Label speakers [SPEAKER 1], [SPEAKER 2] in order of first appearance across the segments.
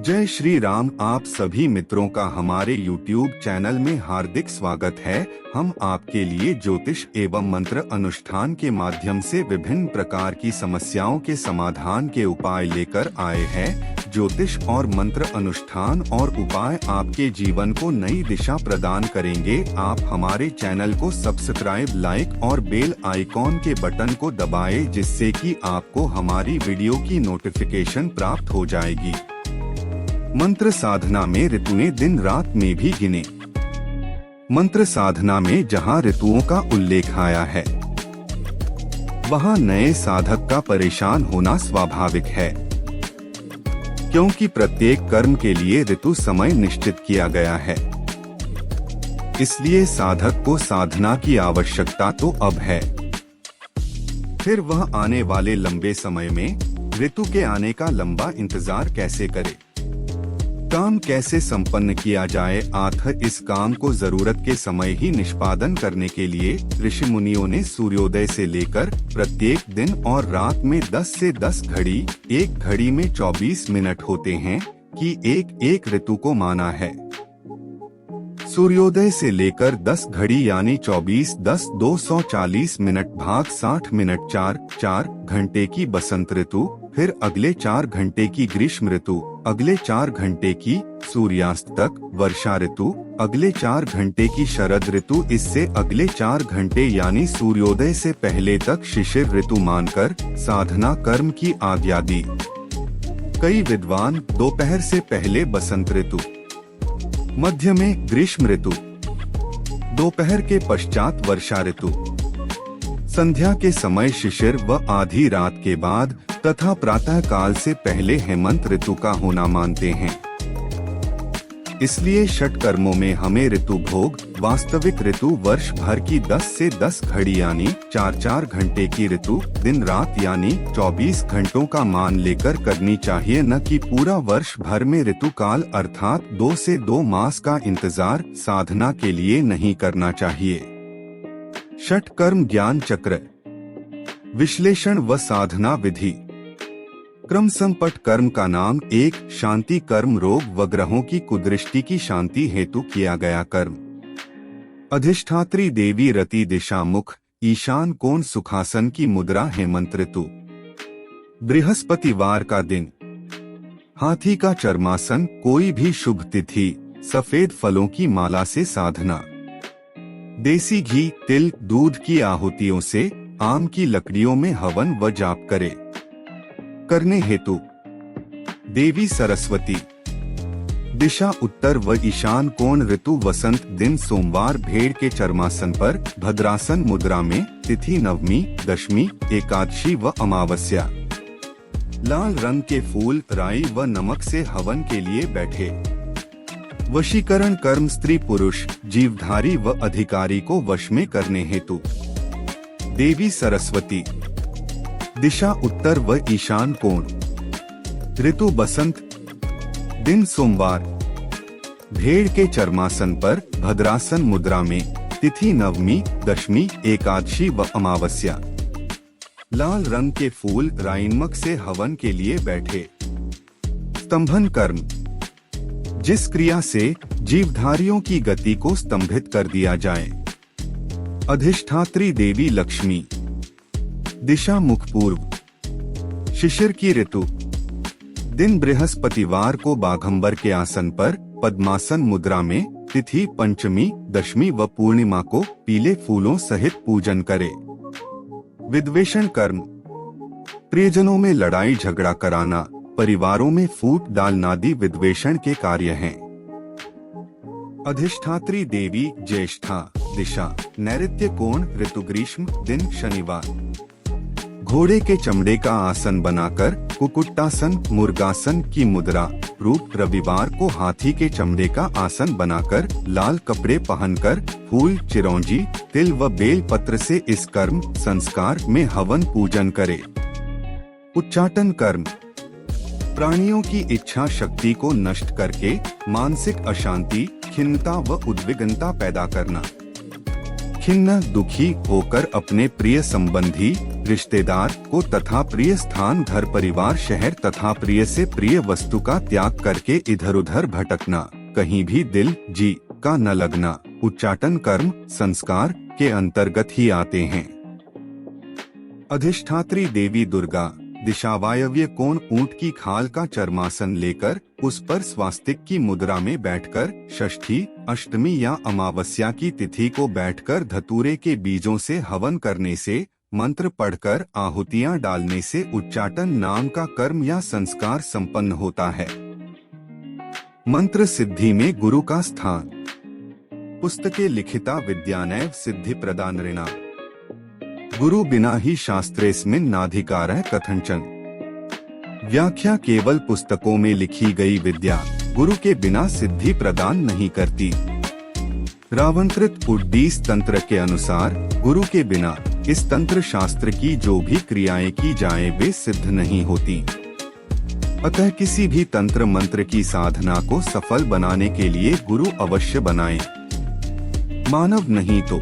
[SPEAKER 1] जय श्री राम। आप सभी मित्रों का हमारे YouTube चैनल में हार्दिक स्वागत है। हम आपके लिए ज्योतिष एवं मंत्र अनुष्ठान के माध्यम से विभिन्न प्रकार की समस्याओं के समाधान के उपाय लेकर आए हैं। ज्योतिष और मंत्र अनुष्ठान और उपाय आपके जीवन को नई दिशा प्रदान करेंगे। आप हमारे चैनल को सब्सक्राइब, लाइक और बेल आइकॉन के बटन को दबाएं, जिससे कि आपको हमारी वीडियो की नोटिफिकेशन प्राप्त हो जाएगी। मंत्र साधना में ऋतुएं दिन रात में भी गिने। मंत्र साधना में जहां ऋतुओं का उल्लेख आया है, वहां नए साधक का परेशान होना स्वाभाविक है, क्योंकि प्रत्येक कर्म के लिए ऋतु समय निश्चित किया गया है। इसलिए साधक को साधना की आवश्यकता तो अब है, फिर वह आने वाले लंबे समय में ऋतु के आने का लंबा इंतजार कैसे करे, काम कैसे संपन्न किया जाए। आखिर इस काम को जरूरत के समय ही निष्पादन करने के लिए ऋषि मुनियों ने सूर्योदय से लेकर प्रत्येक दिन और रात में 10 से 10 घड़ी, एक घड़ी में 24 मिनट होते हैं कि एक ऋतु को माना है। सूर्योदय से लेकर 10 घड़ी यानी 24, 10, 240 मिनट भाग 60 मिनट, 4 घंटे की बसंत ऋतु, फिर अगले 4 घंटे की ग्रीष्म ऋतु, अगले 4 घंटे की सूर्यास्त तक वर्षा ऋतु, अगले 4 घंटे की शरद ऋतु, इससे अगले 4 घंटे यानी सूर्योदय से पहले तक शिशिर ऋतु मानकर साधना कर्म की आज्ञा दी। कई विद्वान दोपहर से पहले बसंत ऋतु, मध्य में ग्रीष्म ऋतु, दोपहर के पश्चात वर्षा ऋतु, संध्या के समय शिशिर व आधी रात के बाद तथा प्रातः काल से पहले हेमंत ऋतु का होना मानते हैं। इसलिए षट कर्मों में हमें ऋतु भोग, वास्तविक ऋतु वर्ष भर की 10 से 10 घड़ी यानी 4 घंटे की ऋतु दिन रात यानी 24 घंटों का मान लेकर करनी चाहिए, न कि पूरा वर्ष भर में ऋतु काल अर्थात 2 से 2 मास का इंतजार साधना के लिए नहीं करना चाहिए। षट कर्म ज्ञान चक्र, विश्लेषण व साधना विधि। क्रम संपट कर्म का नाम एक शांति कर्म, रोग व ग्रहों की कुदृष्टि की शांति हेतु किया गया कर्म। अधिष्ठात्री देवी रति दिशा मुख, ईशान कोण सुखासन की मुद्रा हेमंत ऋतु। बृहस्पतिवार का दिन, हाथी का चर्मासन, कोई भी शुभ तिथि, सफेद फलों की माला से साधना। देसी घी, तिल, दूध की आहुतियों से आम की लकड़ियों में हवन व जाप करे। करने हेतु देवी सरस्वती, दिशा उत्तर व ईशान कोण, ऋतु वसंत, दिन सोमवार, भेड़ के चर्मासन पर भद्रासन मुद्रा में, तिथि नवमी, दशमी, एकादशी व अमावस्या। लाल रंग के फूल, राई व नमक से हवन के लिए बैठे। वशीकरण कर्म, स्त्री पुरुष, जीवधारी व अधिकारी को वश में करने हेतु देवी सरस्वती, दिशा उत्तर व ईशान कोण, ऋतु बसंत, दिन सोमवार, भेड़ के चर्मासन पर भद्रासन मुद्रा में, तिथि नवमी, दशमी, एकादशी व अमावस्या। लाल रंग के फूल, राइनमक से हवन के लिए बैठे। स्तंभन कर्म, जिस क्रिया से जीवधारियों की गति को स्तंभित कर दिया जाए। अधिष्ठात्री देवी लक्ष्मी, दिशा मुख पूर्व, शिशिर की ऋतु, दिन बृहस्पतिवार को बाघंबर के आसन पर पद्मासन मुद्रा में, तिथि पंचमी, दशमी व पूर्णिमा को पीले फूलों सहित पूजन करे। विद्वेषण कर्म, प्रियजनों में लड़ाई झगड़ा कराना, परिवारों में फूट डालना आदि विद्वेषण के कार्य हैं। अधिष्ठात्री देवी ज्येष्ठा, दिशा नैऋत्य कोण, ऋतु ग्रीष्म, दिन शनिवार। घोड़े के चमड़े का आसन बनाकर कुकुट्टासन, मुर्गासन की मुद्रा, रूप रविवार को हाथी के चमड़े का आसन बनाकर लाल कपड़े पहनकर फूल, चिरौंजी, तिल व बेल पत्र से इस कर्म संस्कार में हवन पूजन करे। उच्चाटन कर्म, प्राणियों की इच्छा शक्ति को नष्ट करके मानसिक अशांति, खिन्नता व उद्विग्नता पैदा करना। खिन्न दुखी होकर अपने प्रिय संबंधी रिश्तेदार को तथा प्रिय स्थान घर परिवार शहर तथा प्रिय से प्रिय वस्तु का त्याग करके इधर उधर भटकना, कहीं भी दिल जी का न लगना, उच्चाटन कर्म संस्कार के अंतर्गत ही आते हैं। अधिष्ठात्री देवी दुर्गा दिशावायव्य कोण ऊंट की खाल का चर्मासन लेकर उस पर स्वास्तिक की मुद्रा में बैठकर षष्ठी अष्टमी या अमावस्या की तिथि को बैठकर धतूरे के बीजों से हवन करने से, मंत्र पढ़कर आहुतियां डालने से उच्चाटन नाम का कर्म या संस्कार संपन्न होता है। मंत्र सिद्धि में गुरु का स्थान। पुस्तके लिखिता विद्यानैव सिद्धि प्रदानऋणा, गुरु बिना ही शास्त्रेस्मिन् नाधिकारः कथंचन। व्याख्या केवल पुस्तकों में लिखी गई विद्या गुरु के बिना सिद्धि प्रदान नहीं करती। रावणकृत उड्डीस तंत्र के अनुसार गुरु के बिना इस तंत्र शास्त्र की जो भी क्रियाएं की जाएं वे सिद्ध नहीं होती। अतः किसी भी तंत्र मंत्र की साधना को सफल बनाने के लिए गुरु अवश्य बनाएं। मानव नहीं तो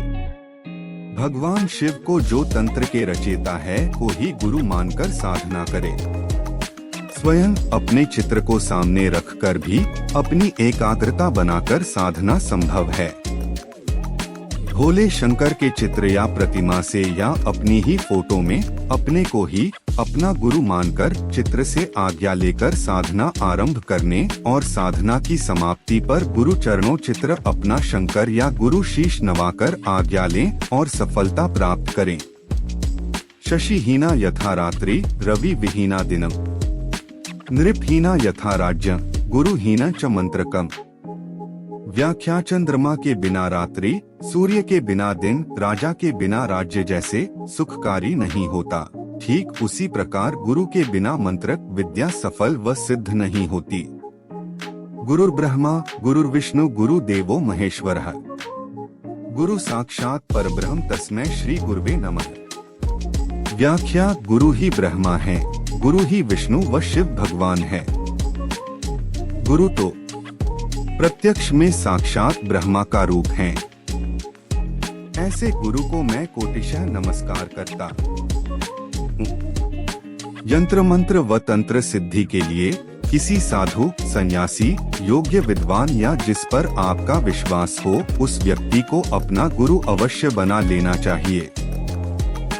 [SPEAKER 1] भगवान शिव को जो तंत्र के रचयिता है को ही गुरु मानकर साधना करे। स्वयं अपने चित्र को सामने रखकर भी अपनी एकाग्रता बनाकर साधना संभव है। भोले शंकर के चित्र या प्रतिमा से या अपनी ही फोटो में अपने को ही अपना गुरु मानकर चित्र से आज्ञा लेकर साधना आरंभ करने और साधना की समाप्ति पर गुरु चरणों चित्र अपना शंकर या गुरु शीश नवाकर आज्ञा लें और सफलता प्राप्त करें। शशिहीना यथा रात्रि रवि विहीना दिनम, नृपहीना यथा राज्य गुरुहीना च मंत्रकम। व्याख्या चंद्रमा के बिना रात्रि, सूर्य के बिना दिन, राजा के बिना राज्य जैसे सुखकारी नहीं होता, ठीक उसी प्रकार गुरु के बिना मंत्रक विद्या सफल व सिद्ध नहीं होती। गुरुर् ब्रह्मा गुरुर्विष्णु गुरुदेवो महेश्वरः, गुरु साक्षात परब्रह्म तस्मै श्री गुरुवे नमः। व्याख्या गुरु ही ब्रह्मा है, गुरु ही विष्णु व शिव भगवान है। गुरु तो प्रत्यक्ष में साक्षात ब्रह्मा का रूप हैं। ऐसे गुरु को मैं कोटिशः नमस्कार करता हूँ। यंत्र मंत्र व तंत्र सिद्धि के लिए किसी साधु सन्यासी योग्य विद्वान या जिस पर आपका विश्वास हो उस व्यक्ति को अपना गुरु अवश्य बना लेना चाहिए।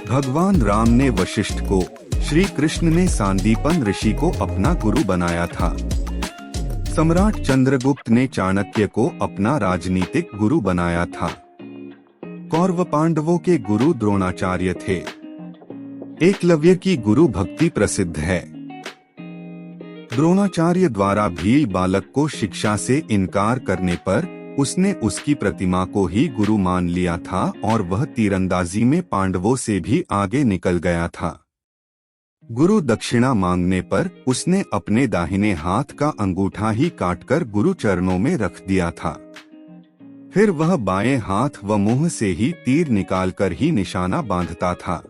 [SPEAKER 1] भगवान राम ने वशिष्ठ को, श्री कृष्ण ने सांदीपन ऋषि को अपना गुरु बनाया था। सम्राट चंद्रगुप्त ने चाणक्य को अपना राजनीतिक गुरु बनाया था। कौरव पांडवों के गुरु द्रोणाचार्य थे। एकलव्य की गुरु भक्ति प्रसिद्ध है। द्रोणाचार्य द्वारा भील बालक को शिक्षा से इनकार करने पर उसने उसकी प्रतिमा को ही गुरु मान लिया था और वह तीरंदाजी में पांडवों से भी आगे निकल गया था। गुरु दक्षिणा मांगने पर उसने अपने दाहिने हाथ का अंगूठा ही काटकर गुरु चरणों में रख दिया था। फिर वह बाएं हाथ व मुंह से ही तीर निकालकर ही निशाना बांधता था।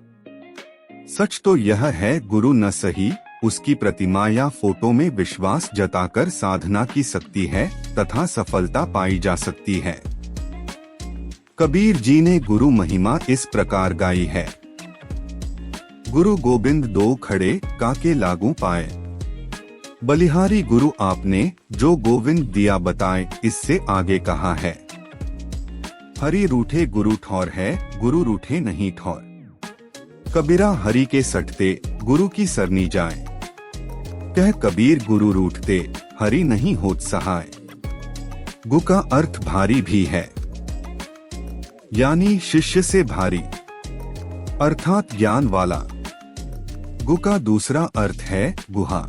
[SPEAKER 1] सच तो यह है गुरु न सही उसकी प्रतिमा या फोटो में विश्वास जताकर साधना की सकती है तथा सफलता पाई जा सकती है। कबीर जी ने गुरु महिमा इस प्रकार गाई है। गुरु गोबिंद दो खड़े काके लागू पाए, बलिहारी गुरु आपने जो गोविंद दिया बताए इससे आगे कहा है। हरि रूठे गुरु ठौर है गुरु रूठे नहीं ठौर, कबीरा हरि के सटते गुरु की सरनी जाए। कह कबीर गुरु रूठते हरि नहीं होत सहाय। गु का अर्थ भारी भी है, यानी शिष्य से भारी अर्थात ज्ञान वाला। गु का दूसरा अर्थ है गुहा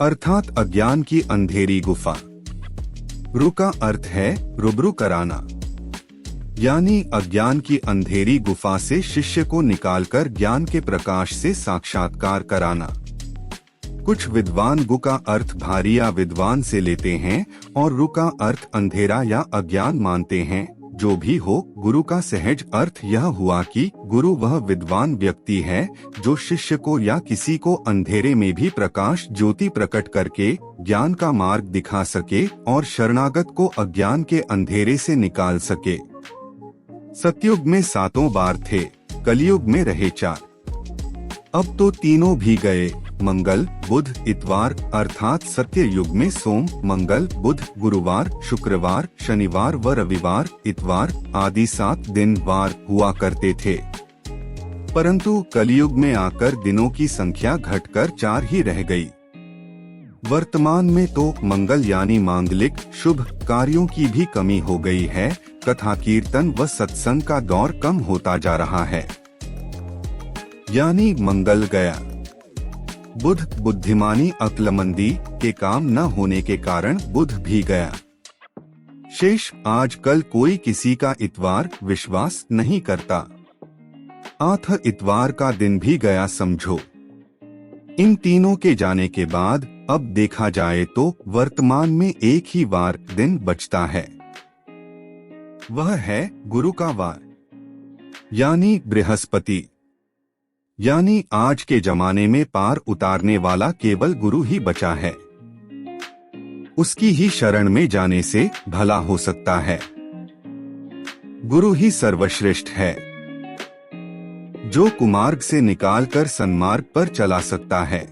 [SPEAKER 1] अर्थात अज्ञान की अंधेरी गुफा। रु का अर्थ है रूबरू कराना, यानी अज्ञान की अंधेरी गुफा से शिष्य को निकालकर ज्ञान के प्रकाश से साक्षात्कार कराना। कुछ विद्वान गु का अर्थ भारी या विद्वान से लेते हैं और रु का अर्थ अंधेरा या अज्ञान मानते हैं। जो भी हो, गुरु का सहज अर्थ यह हुआ कि गुरु वह विद्वान व्यक्ति है जो शिष्य को या किसी को अंधेरे में भी प्रकाश ज्योति प्रकट करके ज्ञान का मार्ग दिखा सके और शरणागत को अज्ञान के अंधेरे से निकाल सके। सतयुग में 7 बार थे, कलयुग में रहे 4। अब तो तीनों भी गए। मंगल, बुध, इतवार अर्थात सत्य युग में सोम, मंगल, बुध, गुरुवार, शुक्रवार, शनिवार व रविवार, इतवार आदि 7 दिन वार हुआ करते थे। परंतु कलयुग में आकर दिनों की संख्या घटकर 4 ही रह गई। वर्तमान में तो मंगल यानी मांगलिक शुभ कार्यों की भी कमी हो गई है। कथा कीर्तन व सत्संग का दौर कम होता जा रहा है। यानी मंगल गया। बुध, बुद्धिमानी अक्लमंदी के काम न होने के कारण बुध भी गया। शेष आजकल कोई किसी का इतवार विश्वास नहीं करता। आठ इतवार का दिन भी गया समझो। इन तीनों के जाने के बाद अब देखा जाए तो वर्तमान में एक ही वार दिन बचता है। वह है गुरु का वार यानी बृहस्पति। यानी आज के जमाने में पार उतारने वाला केवल गुरु ही बचा है। उसकी ही शरण में जाने से भला हो सकता है। गुरु ही सर्वश्रेष्ठ है, जो कुमार्ग से निकालकर सन्मार्ग पर चला सकता है।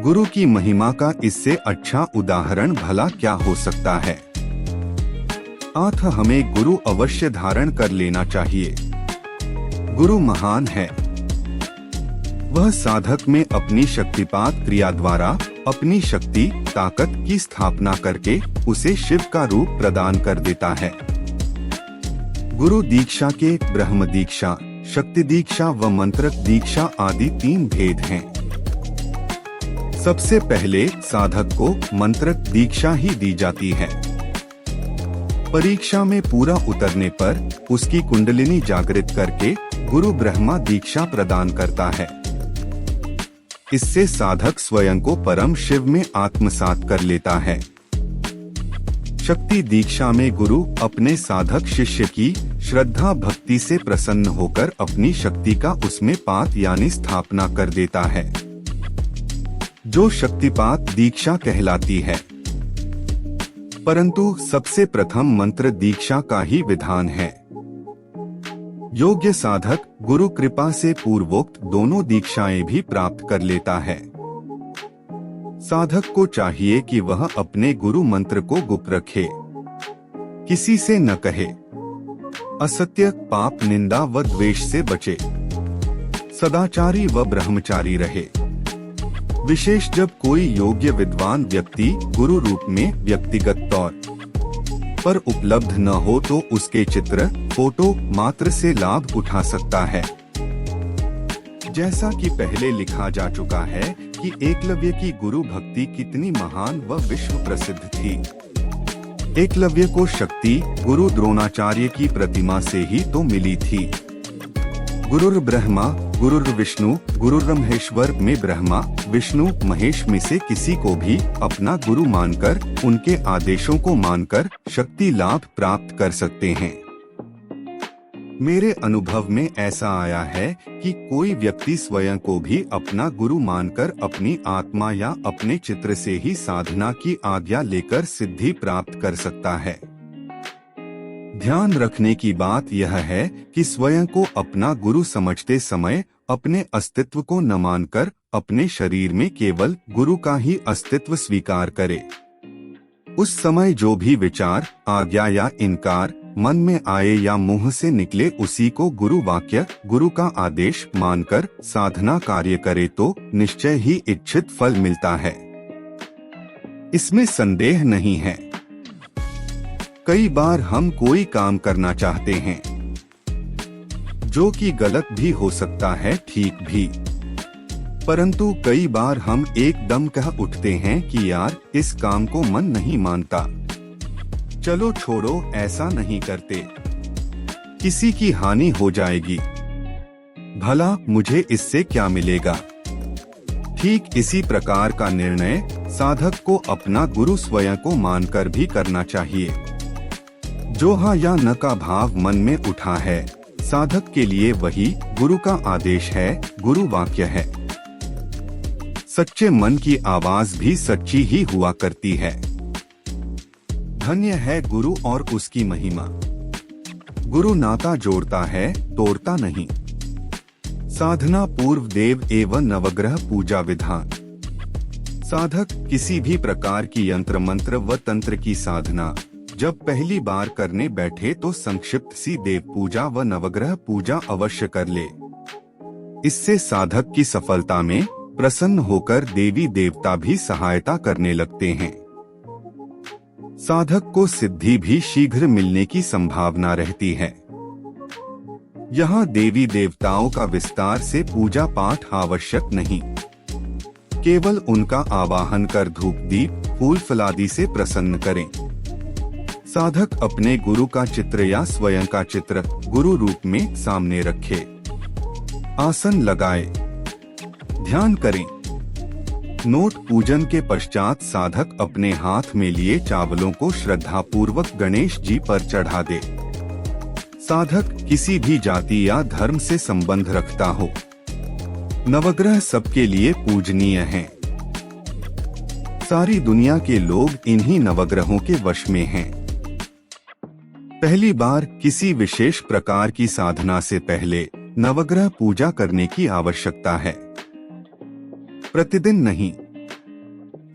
[SPEAKER 1] गुरु की महिमा का इससे अच्छा उदाहरण भला क्या हो सकता है। अतः हमें गुरु अवश्य धारण कर लेना चाहिए। गुरु महान है। वह साधक में अपनी शक्तिपात क्रिया द्वारा अपनी शक्ति ताकत की स्थापना करके उसे शिव का रूप प्रदान कर देता है। गुरु दीक्षा के ब्रह्म दीक्षा, शक्ति दीक्षा व मंत्रक दीक्षा आदि 3 भेद हैं। सबसे पहले साधक को मंत्रक दीक्षा ही दी जाती है। परीक्षा में पूरा उतरने पर उसकी कुंडलिनी जागृत करके गुरु ब्रह्मा दीक्षा प्रदान करता है। इससे साधक स्वयं को परम शिव में आत्मसात कर लेता है। शक्ति दीक्षा में गुरु अपने साधक शिष्य की श्रद्धा भक्ति से प्रसन्न होकर अपनी शक्ति का उसमें पात यानी स्थापना कर देता है, जो शक्तिपात दीक्षा कहलाती है। परंतु सबसे प्रथम मंत्र दीक्षा का ही विधान है। योग्य साधक गुरु कृपा से पूर्वोक्त दोनों दीक्षाएं भी प्राप्त कर लेता है। साधक को चाहिए कि वह अपने गुरु मंत्र को गुप्त रखे, किसी से न कहे, असत्य, पाप, निंदा व द्वेष से बचे, सदाचारी व ब्रह्मचारी रहे। विशेष जब कोई योग्य विद्वान व्यक्ति गुरु रूप में व्यक्तिगत तौर पर उपलब्ध न हो तो उसके चित्र फोटो मात्र से लाभ उठा सकता है। जैसा कि पहले लिखा जा चुका है कि एकलव्य की गुरु भक्ति कितनी महान व विश्व प्रसिद्ध थी। एकलव्य को शक्ति गुरु द्रोणाचार्य की प्रतिमा से ही तो मिली थी। गुरुर् ब्रह्मा गुरुर् विष्णु गुरुर् महेश्वर में ब्रह्मा विष्णु महेश में से किसी को भी अपना गुरु मानकर उनके आदेशों को मानकर शक्ति लाभ प्राप्त कर सकते हैं। मेरे अनुभव में ऐसा आया है कि कोई व्यक्ति स्वयं को भी अपना गुरु मानकर अपनी आत्मा या अपने चित्र से ही साधना की आज्ञा लेकर सिद्धि प्राप्त कर सकता है। ध्यान रखने की बात यह है कि स्वयं को अपना गुरु समझते समय अपने अस्तित्व को न मानकर अपने शरीर में केवल गुरु का ही अस्तित्व स्वीकार करे। उस समय जो भी विचार, आज्ञा या इनकार मन में आए या मुंह से निकले उसी को गुरु वाक्य, गुरु का आदेश मानकर साधना कार्य करे तो निश्चय ही इच्छित फल मिलता है। इसमें संदेह नहीं है। कई बार हम कोई काम करना चाहते हैं जो कि गलत भी हो सकता है, ठीक भी, परंतु कई बार हम एकदम कह उठते हैं कि यार इस काम को मन नहीं मानता, चलो छोड़ो, ऐसा नहीं करते, किसी की हानि हो जाएगी, भला मुझे इससे क्या मिलेगा। ठीक इसी प्रकार का निर्णय साधक को अपना गुरु स्वयं को मानकर भी करना चाहिए। जो हाँ या न का भाव मन में उठा है, साधक के लिए वही गुरु का आदेश है, गुरु वाक्य है। सच्चे मन की आवाज भी सच्ची ही हुआ करती है। धन्य है गुरु और उसकी महिमा। गुरु नाता जोड़ता है, तोड़ता नहीं। साधना पूर्व देव एवं नवग्रह पूजा विधान। साधक किसी भी प्रकार की यंत्र मंत्र व तंत्र की साधना जब पहली बार करने बैठे तो संक्षिप्त सी देव पूजा व नवग्रह पूजा अवश्य कर ले। इससे साधक की सफलता में प्रसन्न होकर देवी देवता भी सहायता करने लगते हैं। साधक को सिद्धि भी शीघ्र मिलने की संभावना रहती है। यहाँ देवी देवताओं का विस्तार से पूजा पाठ आवश्यक नहीं, केवल उनका आवाहन कर धूप दीप फूल फलादि से प्रसन्न करें। साधक अपने गुरु का चित्र या स्वयं का चित्र गुरु रूप में सामने रखे, आसन लगाए, ध्यान करें। नोट पूजन के पश्चात साधक अपने हाथ में लिए चावलों को श्रद्धा पूर्वक गणेश जी पर चढ़ा दे। साधक किसी भी जाति या धर्म से संबंध रखता हो, नवग्रह सबके लिए पूजनीय हैं। सारी दुनिया के लोग इन्हीं नवग्रहों के वश में हैं। पहली बार किसी विशेष प्रकार की साधना से पहले नवग्रह पूजा करने की आवश्यकता है, प्रतिदिन नहीं।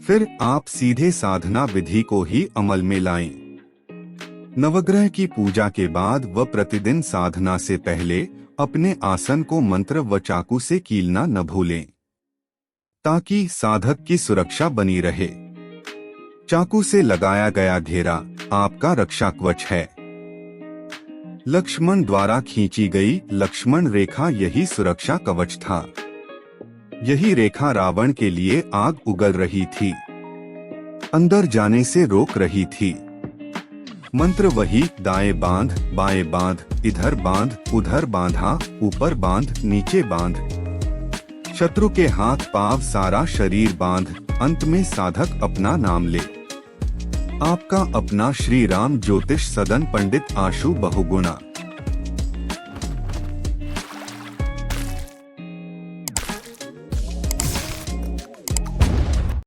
[SPEAKER 1] फिर आप सीधे साधना विधि को ही अमल में लाएं। नवग्रह की पूजा के बाद व प्रतिदिन साधना से पहले अपने आसन को मंत्र व चाकू से कीलना न भूलें, ताकि साधक की सुरक्षा बनी रहे। चाकू से लगाया गया घेरा आपका रक्षा कवच है। लक्ष्मण द्वारा खींची गई लक्ष्मण रेखा यही सुरक्षा कवच था। यही रेखा रावण के लिए आग उगल रही थी, अंदर जाने से रोक रही थी। मंत्र वही, दाएं बांध बाएं बांध, इधर बांध उधर बांधा, ऊपर बांध नीचे बांध, शत्रु के हाथ पांव सारा शरीर बांध। अंत में साधक अपना नाम ले। आपका अपना श्री राम ज्योतिष सदन पंडित आशु बहुगुणा।